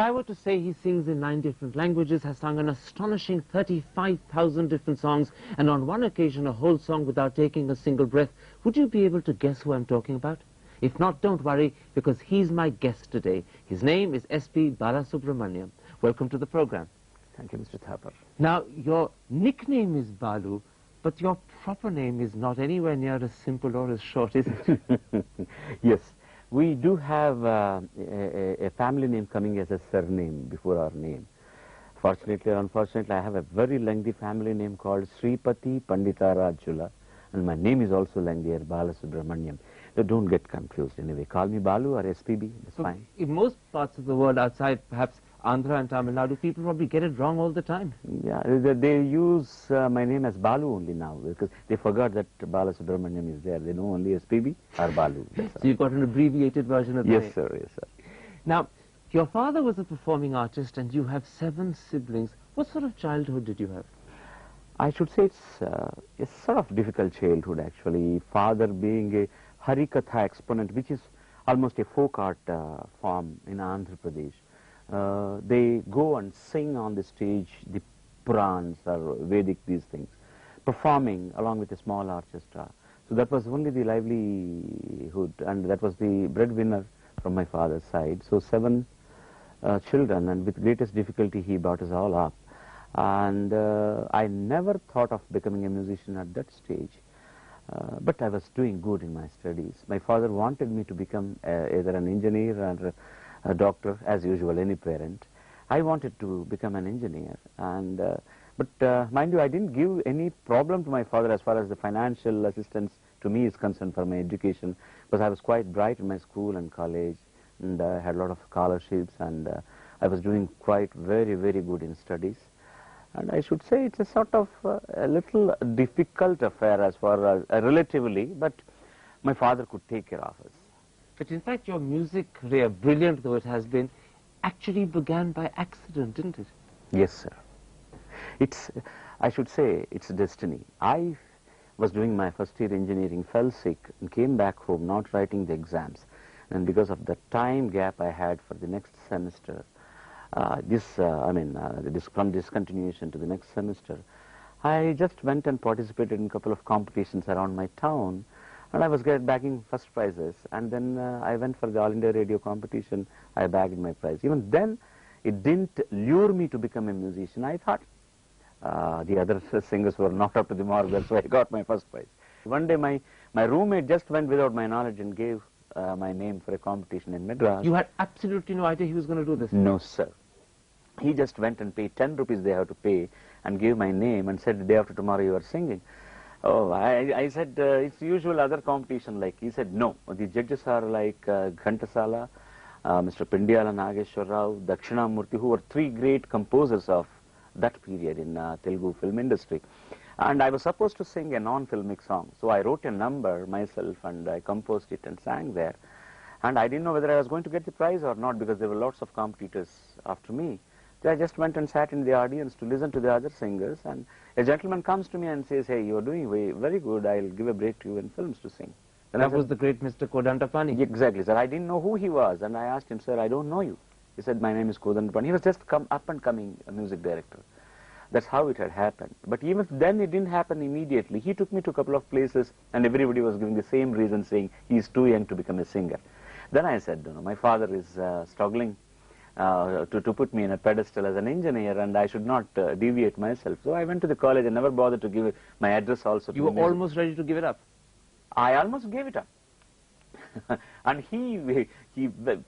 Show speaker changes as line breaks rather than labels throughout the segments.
I were to say he sings in 9 different languages, has sung an astonishing 35,000 different songs, and on one occasion a whole song without taking a single breath, would you be able to guess who I'm talking about? If not, don't worry, because he's my guest today. His name is Spb Balasubramaniam. Welcome to the program.
Thank you, Mr. Thapar.
Now, your nickname is Balu, but your proper name is not anywhere near as simple or as short, is it?
Yes, we do have a family name coming as a surname before our name. Fortunately or unfortunately, I have a very lengthy family name called Sripati Panditarajula, and my name is also lengthier, Balasubramaniam. So don't get confused anyway. Call me Balu or SPB, that's fine.
In most parts of the world outside, perhaps Andhra and Tamil Nadu, people probably get it wrong all the time.
Yeah, they use my name as Balu only now, because they forgot that Balasubramaniam is there. They know only SPB or Balu.
So you've got an abbreviated version of the name.
Yes, sir, yes, sir.
Now, your father was a performing artist and you have 7 siblings. What sort of childhood did you have?
I should say it's a sort of difficult childhood, actually. Father being a Harikatha exponent, which is almost a folk art form in Andhra Pradesh. They go and sing on the stage the Purans or Vedic, these things, performing along with a small orchestra. So that was only the livelihood, and that was the breadwinner from my father's side. So 7 children, and with greatest difficulty he brought us all up. And I never thought of becoming a musician at that stage. But I was doing good in my studies. My father wanted me to become either an engineer or a doctor, as usual, any parent. I wanted to become an engineer, and but mind you, I didn't give any problem to my father as far as the financial assistance to me is concerned for my education, because I was quite bright in my school and college, and I had a lot of scholarships, and I was doing quite very good in studies. And I should say it's a sort of a little difficult affair as far as relatively, but my father could take care of us.
But in fact, your music career, brilliant though it has been, actually began by accident, didn't it?
Yes, sir. It's, I should say, it's destiny. I was doing my first year engineering, fell sick, and came back home not writing the exams. And because of the time gap I had for the next semester, from discontinuation to the next semester, I just went and participated in a couple of competitions around my town, and I was bagging first prizes. And then I went for the All India Radio competition. I bagged my prize. Even then, it didn't lure me to become a musician. I thought the other singers were not up to the mark, that's why I got my first prize. One day, my roommate just went without my knowledge and gave my name for a competition in Madras.
You had absolutely no idea he was going to do this?
No, sir. He just went and paid 10 rupees they have to pay and gave my name and said, the day after tomorrow you are singing. Oh, I said, it's usual other competition like. He said, no, the judges are like Ghantasala, Mr. Pindiala Nageshwar Rao, Dakshinamurthy, who were 3 great composers of that period in Telugu film industry. And I was supposed to sing a non-filmic song. So I wrote a number myself and I composed it and sang there. And I didn't know whether I was going to get the prize or not, because there were lots of competitors after me. So I just went and sat in the audience to listen to the other singers, and a gentleman comes to me and says, hey, you're doing very good, I'll give a break to you in films to sing.
And that was the great Mr. Kodantapani.
Exactly, sir. I didn't know who he was, and I asked him, sir, I don't know you. He said, my name is Kodantapani. He was just up and coming music director. That's how it had happened. But even then it didn't happen immediately. He took me to a couple of places, and everybody was giving the same reason, saying he's too young to become a singer. Then I said, no, my father is struggling to put me in a pedestal as an engineer, and I should not deviate myself. So I went to the college and never bothered to give my address also.
You were almost ready to give it up?
I almost gave it up. And he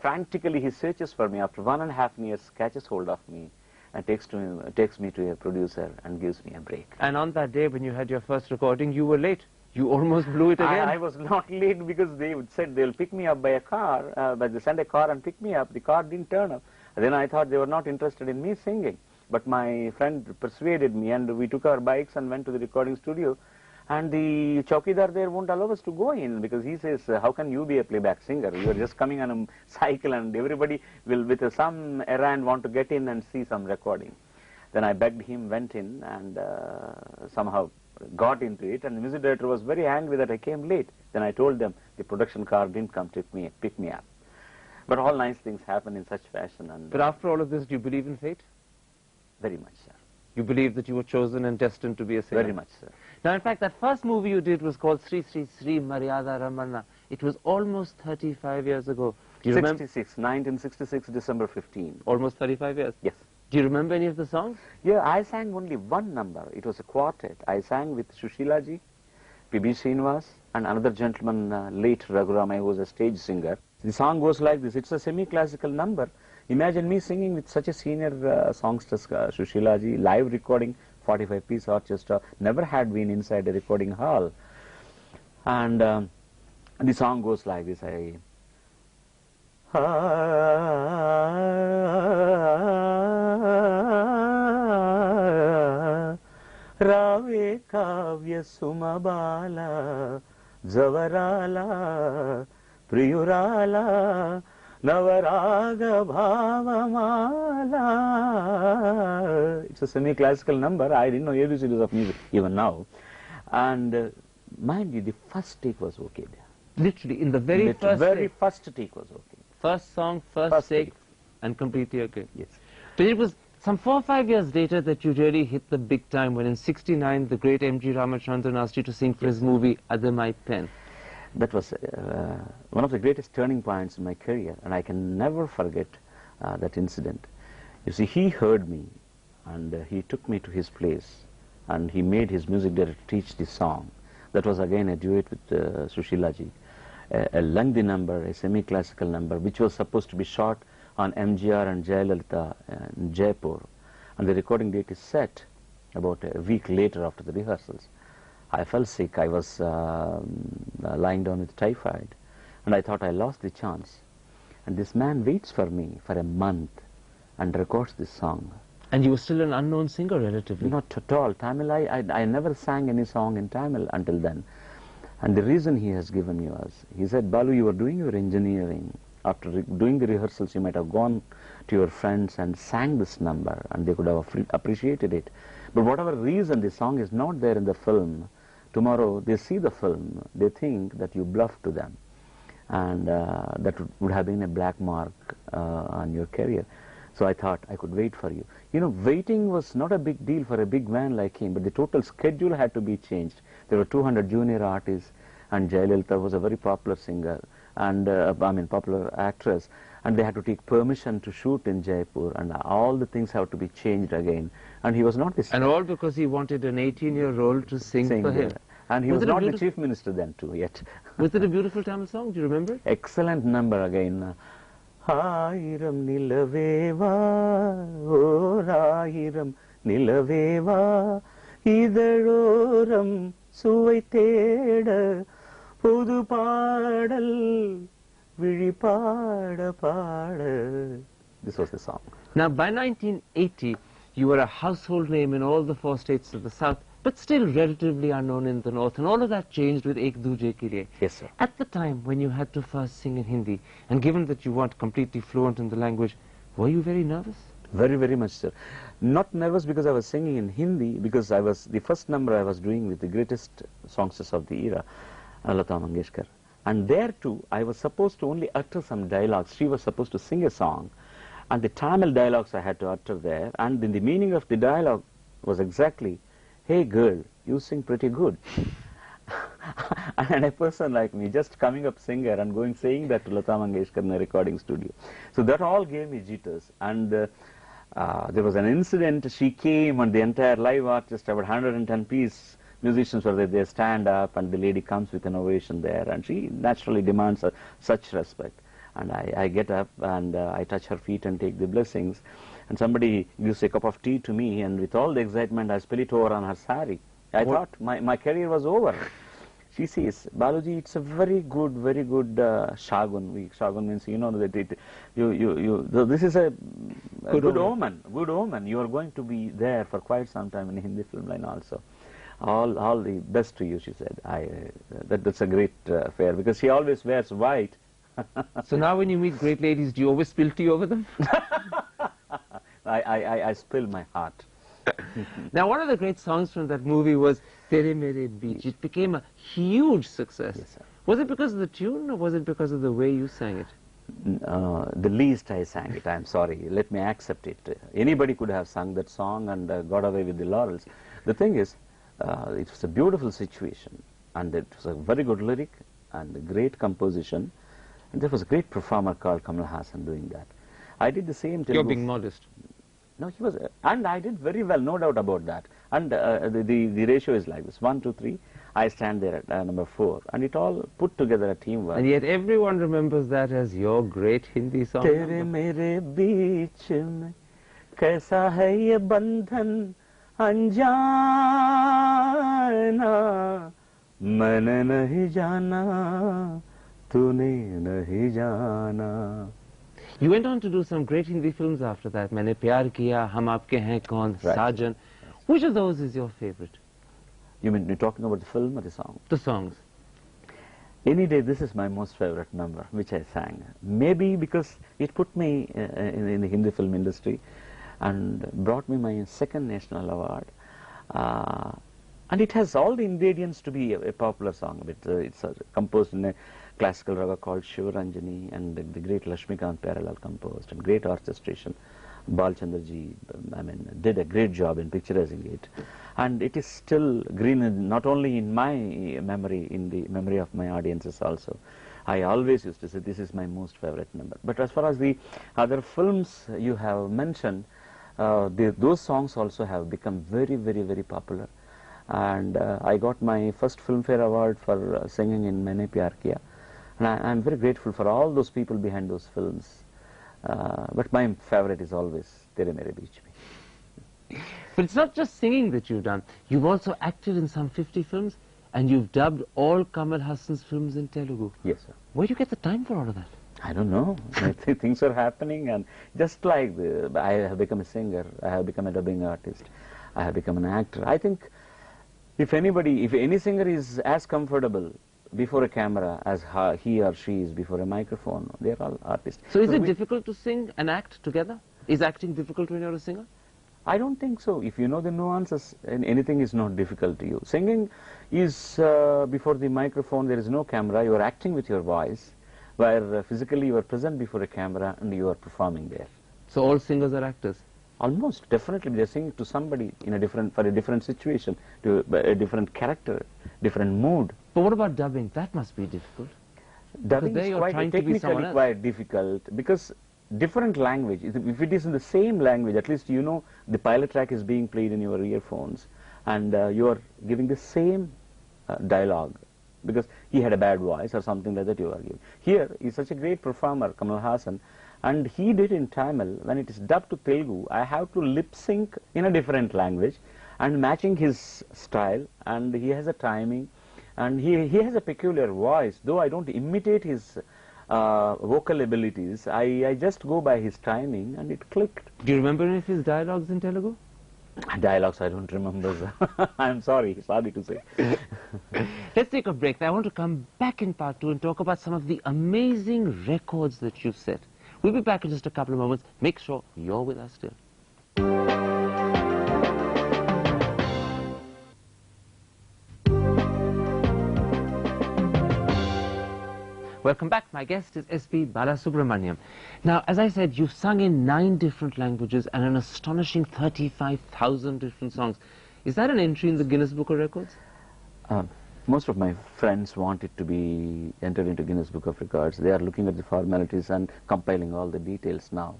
frantically, he searches for me. After 1.5 years, catches hold of me and takes me to a producer and gives me a break.
And on that day when you had your first recording, you were late. You almost blew it again.
I was not late, because they said they'll pick me up by a car, but they sent a car and picked me up. The car didn't turn up. Then I thought they were not interested in me singing. But my friend persuaded me, and we took our bikes and went to the recording studio. And the chowkidar there won't allow us to go in, because he says, how can you be a playback singer? You are just coming on a cycle, and everybody will, with some errand, want to get in and see some recording. Then I begged him, went in, and somehow got into it, and the music director was very angry that I came late. Then I told them the production car didn't come to pick me up. But all nice things happen in such fashion. And
But after all of this, do you believe in fate?
very much, sir.
You believe that you were chosen and destined to be a singer?
Very much, sir.
Now, in fact, that first movie you did was called Sri Sri Sri Maryada Ramana. It was almost 35 years ago. Do you remember?
1966, December 15.
Almost 35 years?
Yes.
Do you remember any of the songs?
Yeah, I sang only one number. It was a quartet. I sang with Shushila ji, P.B. Srinivas, and another gentleman, late Raghuram, who was a stage singer. The song goes like this. It's a semi-classical number. Imagine me singing with such a senior songstress, Shushila ji, live recording, 45-piece orchestra, never had been inside a recording hall. And the song goes like this. Rave kavya sumabala javarala priyurala navaraga bhavamala. It's a semi-classical number. I didn't know ABCs of music even now. And mind you, the first take was okay there.
Literally, in the very
first take was okay.
First song, first take, and completely okay.
Yes.
But it was some 4 or 5 years later that you really hit the big time, when in '69 the great M.G. Ramachandran asked you to sing for his movie Under My Pen.
That was one of the greatest turning points in my career, and I can never forget that incident. You see, he heard me, and he took me to his place, and he made his music director teach the song. That was again a duet with Sushila ji, a lengthy number, a semi-classical number, which was supposed to be shot on MGR and Jayalalitha in Jaipur, and the recording date is set about a week later after the rehearsals. I fell sick. I was lying down with typhoid, and I thought I lost the chance. And this man waits for me for a month and records this song.
And you were still an unknown singer relatively?
Not at all. Tamil, I never sang any song in Tamil until then. And the reason he has given me was, he said, Balu, you were doing your engineering. After doing the rehearsals, you might have gone to your friends and sang this number, and they could have appreciated it. But whatever reason the song is not there in the film, tomorrow they see the film, they think that you bluffed to them. And that would have been a black mark on your career. So I thought I could wait for you. You know, waiting was not a big deal for a big man like him, but the total schedule had to be changed. There were 200 junior artists, and Jayalalitha was a very popular singer, and popular actress, and they had to take permission to shoot in Jaipur, and all the things have to be changed again. And he was not the
And all because he wanted an 18-year-old to sing for him.
And he was not the chief minister then too yet.
Was it a beautiful Tamil song? Do you remember it?
Excellent number again. Ayiram nilaveva, or ayiram nilaveva, idaloram suvai theda, pudu paadal vizhi paada paada. This was the song.
Now, by 1980, you were a household name in all the 4 states of the South, but still relatively unknown in the North, and all of that changed with Ek Duje Ke Liye.
Yes, sir.
At the time when you had to first sing in Hindi, and given that you weren't completely fluent in the language, were you very nervous?
Very, very much, sir. Not nervous because I was singing in Hindi, because I was, the first number I was doing with the greatest songstress of the era, Lata Mangeshkar. And there too, I was supposed to only utter some dialogues. She was supposed to sing a song, and the Tamil dialogues I had to utter there, and then the meaning of the dialogue was exactly, hey girl, you sing pretty good. And a person like me, just coming up singer and going saying that to Lata Mangeshkar in a recording studio. So that all gave me jitters. And there was an incident, she came and the entire live orchestra, about 110-piece musicians were there, they stand up, and the lady comes with an ovation there, and she naturally demands such respect. And I get up and I touch her feet and take the blessings. And somebody gives a cup of tea to me, and with all the excitement I spill it over on her sari. I thought my career was over. She says, Baluji, it's a very good shagun. Shagun means, you know, that this is a good omen. Good omen. You are going to be there for quite some time in the Hindi film line also. All the best to you, she said. That's a great affair, because she always wears white.
So now when you meet great ladies, do you always spill tea over them?
I spill my heart.
Now, one of the great songs from that movie was Tere Mere Beech. It became a huge success.
Yes, sir.
Was it because of the tune, or was it because of the way you sang it?
the least I sang it. I'm sorry. Let me accept it. Anybody could have sung that song and got away with the laurels. The thing is, it was a beautiful situation, and it was a very good lyric and a great composition. And there was a great performer called Kamal Hassan doing that. I did the same.
You're being modest.
No, he was, and I did very well, no doubt about that. And the ratio is like this: 1, 2, 3. I stand there at number 4, and it all put together a teamwork.
And yet everyone remembers that as your great Hindi song.
Tere mere beech mein kaisa hai ye bandhan anjana maine nahi jana tune nahi jana.
You went on to do some great Hindi films after that. Maine Pyar Kiya, Hum Aapke Hain Kaun, Sajan. Which of those is your favorite?
You mean you're talking about the film or the song?
The songs.
Any day, this is my most favorite number, which I sang. Maybe because it put me in the Hindi film industry and brought me my second national award. And it has all the ingredients to be a popular song. It's composed in a classical raga called Shivaranjani, and the great Lakshmikant Parallel composed, and great orchestration. Balchandraji, did a great job in picturizing it. And it is still green, not only in my memory, in the memory of my audiences also. I always used to say this is my most favorite number. But as far as the other films you have mentioned, those songs also have become very, very, very popular. And I got my first Filmfare Award for singing in Maine Pyar Kiya. And I'm very grateful for all those people behind those films. But my favorite is always Tere Mere Beech Mein.
But it's not just singing that you've done. You've also acted in some 50 films, and you've dubbed all Kamal Hassan's films in Telugu.
Yes, sir.
Where do you get the time for all of that?
I don't know. Things are happening, and just like I have become a singer, I have become a dubbing artist, I have become an actor. I think if any singer is as comfortable before a camera as he or she is before a microphone, they are all artists.
So is it difficult to sing and act together? Is acting difficult when you're a singer?
I don't think so. If you know the nuances, anything is not difficult to you. Singing is before the microphone, there is no camera, you are acting with your voice, where physically you are present before a camera and you are performing there.
So all singers are actors?
Almost, definitely. They are singing to somebody in for a different situation, to a different character, different mood.
But what about dubbing? That must be difficult.
Dubbing is quite technically quite difficult, because different language, if it is in the same language, at least you know the pilot track is being played in your earphones, and you are giving the same dialogue, because he had a bad voice or something like that you are giving. Here, he's such a great performer, Kamal Hassan, and he did in Tamil. When it is dubbed to Telugu, I have to lip sync in a different language and matching his style, and he has a timing, and he has a peculiar voice. Though I don't imitate his vocal abilities, I just go by his timing, and it clicked.
Do you remember any of his dialogues in Telugu?
Dialogues I don't remember. I'm sorry to say.
Let's take a break. I want to come back in part 2 and talk about some of the amazing records that you've set. We'll be back in just a couple of moments. Make sure you're with us still. Welcome back. My guest is S.P. Balasubramaniam. Now, as I said, you've sung in 9 different languages and an astonishing 35,000 different songs. Is that an entry in the Guinness Book of Records?
Most of my friends want it to be entered into Guinness Book of Records. They are looking at the formalities and compiling all the details now.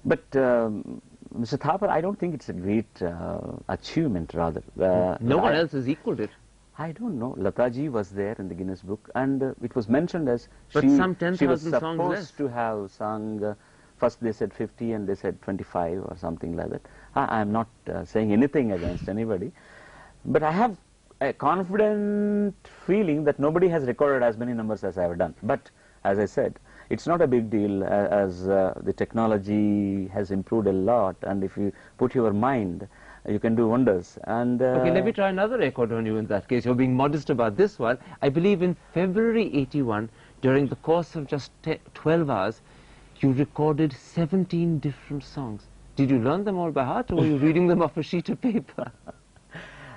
But Mr. Thapar, I don't think it's a great achievement, rather.
No one else has equaled it.
I don't know. Lataji was there in the Guinness Book, and it was mentioned as
but
she was supposed to have sung, first they said 50 and they said 25 or something like that. I'm not saying anything against anybody, but I have a confident feeling that nobody has recorded as many numbers as I have done. But as I said, it's not a big deal, as the technology has improved a lot, and if you put your mind, you can do wonders. And
okay, let me try another record on you in that case. You're being modest about this one. I believe in February 81, during the course of just 12 hours, you recorded 17 different songs. Did you learn them all by heart, or were you reading them off a sheet of paper?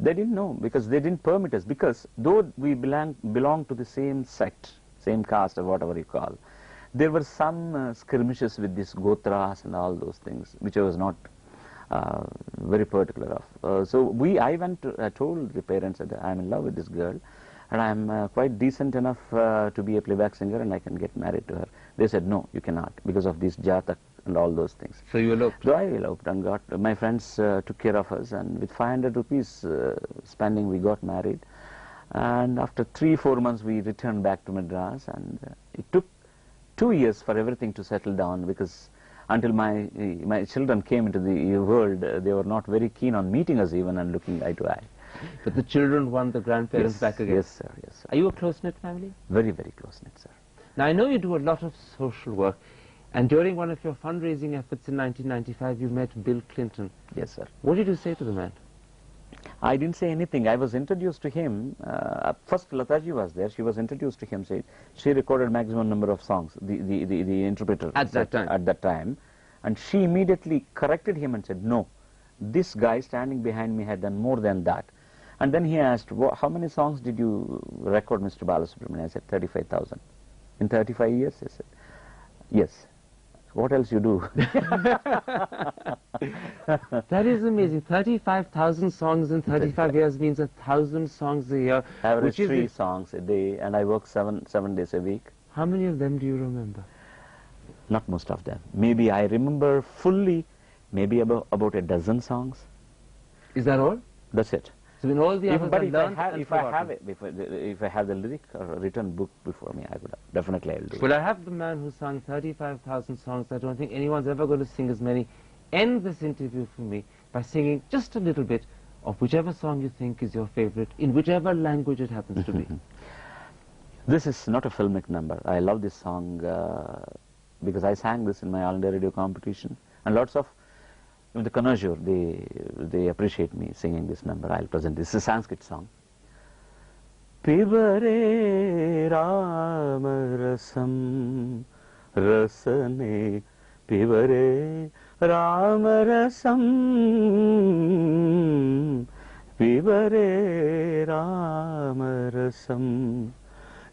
They didn't know because they didn't permit us, because though we belong to the same sect, same caste or whatever you call, there were some skirmishes with these gotras and all those things, which I was not very particular of. So I told the parents that I'm in love with this girl, and I'm quite decent enough to be a playback singer, and I can get married to her. They said, no, you cannot, because of this jatak and all those things.
So you eloped?
So I eloped and my friends took care of us, and with 500 rupees spending, we got married. And after 3-4 months, we returned back to Madras, and it took 2 years for everything to settle down, because until my children came into the world, they were not very keen on meeting us even and looking eye to eye.
But the children won the grandparents back again?
Yes, sir. Yes, sir.
Are you a close-knit family?
Very, very close-knit, sir.
Now, I know you do a lot of social work, and during one of your fundraising efforts in 1995, you met Bill Clinton.
Yes, sir.
What did you say to the man?
I didn't say anything. I was introduced to him. First, Lataji was there. She was introduced to him. She recorded maximum number of songs, the interpreter.
At that time?
At that time. And she immediately corrected him and said, no, this guy standing behind me had done more than that. And then he asked, how many songs did you record, Mr. Balasubramanian? I said, 35,000. In 35 years? He said, yes. What else you do?
That is amazing. 35,000 songs in 35 years means 1,000 songs a year.
Average 3 songs a day, and I work 7 days a week.
How many of them do you remember?
Not most of them. Maybe I remember fully, maybe about a dozen songs.
Is that all?
That's it.
So in all the others
But
are
if
learned
I
and
if I have the lyric or written book before me, I would definitely I'll do it.
Well, I have the man who sang 35,000 songs. I don't think anyone's ever going to sing as many. End this interview for me by singing just a little bit of whichever song you think is your favorite, in whichever language it happens to be.
This is not a filmic number. I love this song because I sang this in my All India Radio competition, and lots of the connoisseurs, they appreciate me singing this number. I'll present this. It's a Sanskrit song. Pibare Ramarasam Rasane Pibare Ramarasam Pibare Ramarasam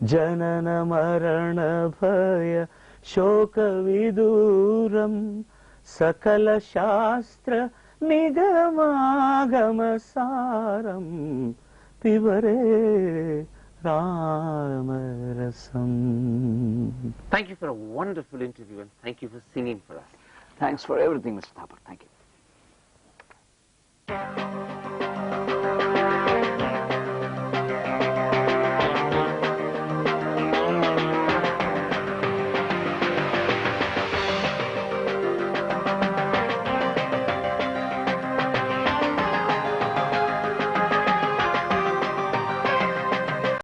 Janana Marana Bhaya Shoka Viduram Sakala Shastra Nigamagama Saram Pivare Ramarasam.
Thank you for a wonderful interview, and thank you for singing for us.
Thanks for everything, Mr. Thapar. Thank you.